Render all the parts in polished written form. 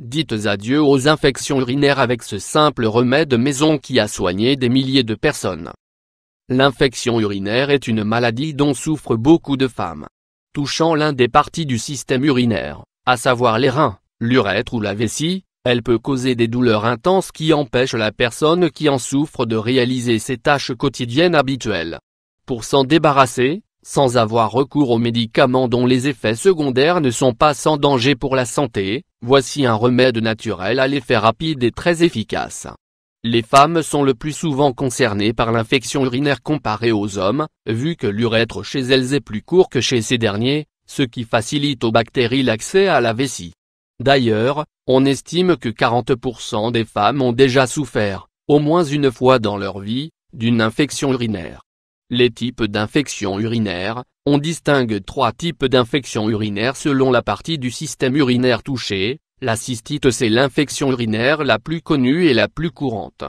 dites adieu aux infections urinaires avec ce simple remède maison qui a soigné des milliers de personnes. L'infection urinaire est une maladie dont souffrent beaucoup de femmes. Touchant l'un des parties du système urinaire, à savoir les reins, l'urètre ou la vessie, elle peut causer des douleurs intenses qui empêchent la personne qui en souffre de réaliser ses tâches quotidiennes habituelles. Pour s'en débarrasser, sans avoir recours aux médicaments dont les effets secondaires ne sont pas sans danger pour la santé, voici un remède naturel à l'effet rapide et très efficace. Les femmes sont le plus souvent concernées par l'infection urinaire comparée aux hommes, vu que l'urètre chez elles est plus court que chez ces derniers, ce qui facilite aux bactéries l'accès à la vessie. D'ailleurs, on estime que 40% des femmes ont déjà souffert, au moins une fois dans leur vie, d'une infection urinaire. Les types d'infections urinaires, on distingue 3 types d'infections urinaires selon la partie du système urinaire touchée. La cystite, c'est l'infection urinaire la plus connue et la plus courante.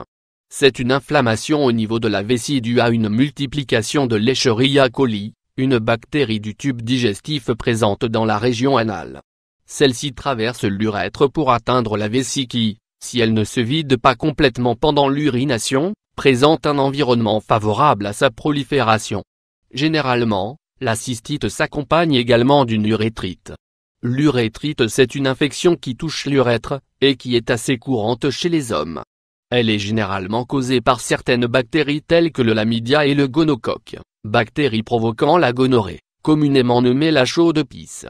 C'est une inflammation au niveau de la vessie due à une multiplication de l'Escherichia coli, une bactérie du tube digestif présente dans la région anale. Celle-ci traverse l'urètre pour atteindre la vessie qui, si elle ne se vide pas complètement pendant l'urination, présente un environnement favorable à sa prolifération. Généralement, la cystite s'accompagne également d'une urétrite. L'urétrite, c'est une infection qui touche l'urètre, et qui est assez courante chez les hommes. Elle est généralement causée par certaines bactéries telles que le chlamydia et le gonocoque, bactéries provoquant la gonorrhée, communément nommée la chaude pisse.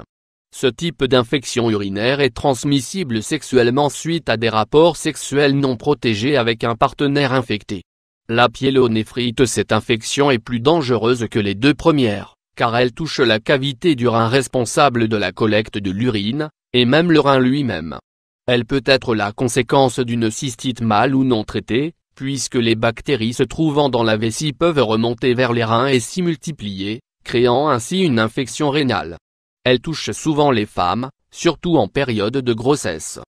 Ce type d'infection urinaire est transmissible sexuellement suite à des rapports sexuels non protégés avec un partenaire infecté. La pyélonéphrite, cette infection est plus dangereuse que les 2 premières, car elle touche la cavité du rein responsable de la collecte de l'urine, et même le rein lui-même. Elle peut être la conséquence d'une cystite mal ou non traitée, puisque les bactéries se trouvant dans la vessie peuvent remonter vers les reins et s'y multiplier, créant ainsi une infection rénale. Elle touche souvent les femmes, surtout en période de grossesse.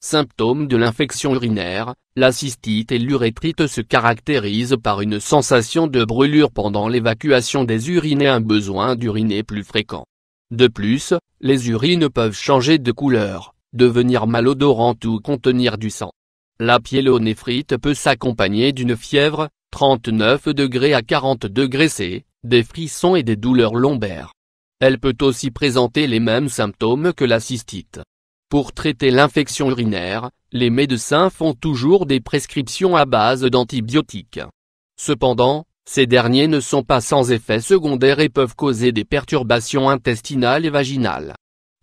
Symptômes de l'infection urinaire, la cystite et l'urétrite se caractérisent par une sensation de brûlure pendant l'évacuation des urines et un besoin d'uriner plus fréquent. De plus, les urines peuvent changer de couleur, devenir malodorantes ou contenir du sang. La pyélonéphrite peut s'accompagner d'une fièvre, 39 degrés à 40 degrés C, des frissons et des douleurs lombaires. Elle peut aussi présenter les mêmes symptômes que la cystite. Pour traiter l'infection urinaire, les médecins font toujours des prescriptions à base d'antibiotiques. Cependant, ces derniers ne sont pas sans effets secondaires et peuvent causer des perturbations intestinales et vaginales.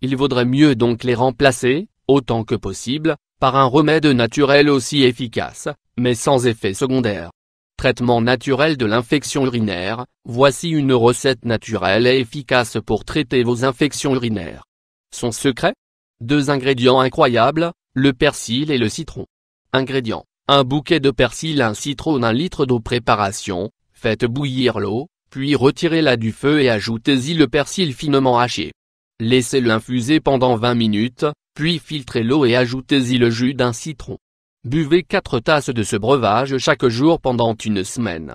Il vaudrait mieux donc les remplacer, autant que possible, par un remède naturel aussi efficace, mais sans effets secondaires. Traitement naturel de l'infection urinaire, voici une recette naturelle et efficace pour traiter vos infections urinaires. Son secret ? 2 ingrédients incroyables, le persil et le citron. Ingrédients: un bouquet de persil, un citron, 1 litre d'eau. Préparation: faites bouillir l'eau, puis retirez-la du feu et ajoutez-y le persil finement haché. Laissez-le infuser pendant 20 minutes, puis filtrez l'eau et ajoutez-y le jus d'un citron. Buvez 4 tasses de ce breuvage chaque jour pendant 1 semaine.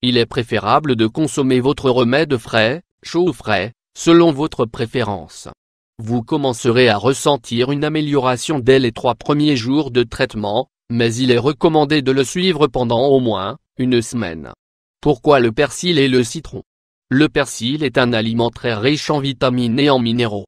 Il est préférable de consommer votre remède frais, chaud ou frais, selon votre préférence. Vous commencerez à ressentir une amélioration dès les 3 premiers jours de traitement, mais il est recommandé de le suivre pendant au moins 1 semaine. Pourquoi le persil et le citron? Le persil est un aliment très riche en vitamines et en minéraux.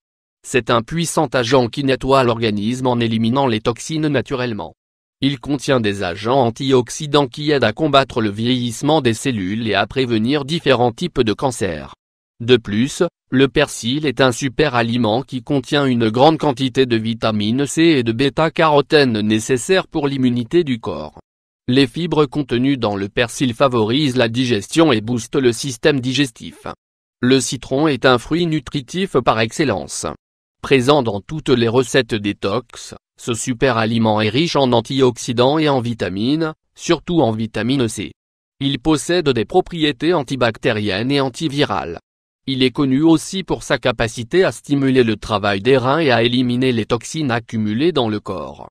C'est un puissant agent qui nettoie l'organisme en éliminant les toxines naturellement. Il contient des agents antioxydants qui aident à combattre le vieillissement des cellules et à prévenir différents types de cancers. De plus, le persil est un super aliment qui contient une grande quantité de vitamine C et de bêta-carotène nécessaires pour l'immunité du corps. Les fibres contenues dans le persil favorisent la digestion et boostent le système digestif. Le citron est un fruit nutritif par excellence. Présent dans toutes les recettes détox, ce super aliment est riche en antioxydants et en vitamines, surtout en vitamine C. Il possède des propriétés antibactériennes et antivirales. Il est connu aussi pour sa capacité à stimuler le travail des reins et à éliminer les toxines accumulées dans le corps.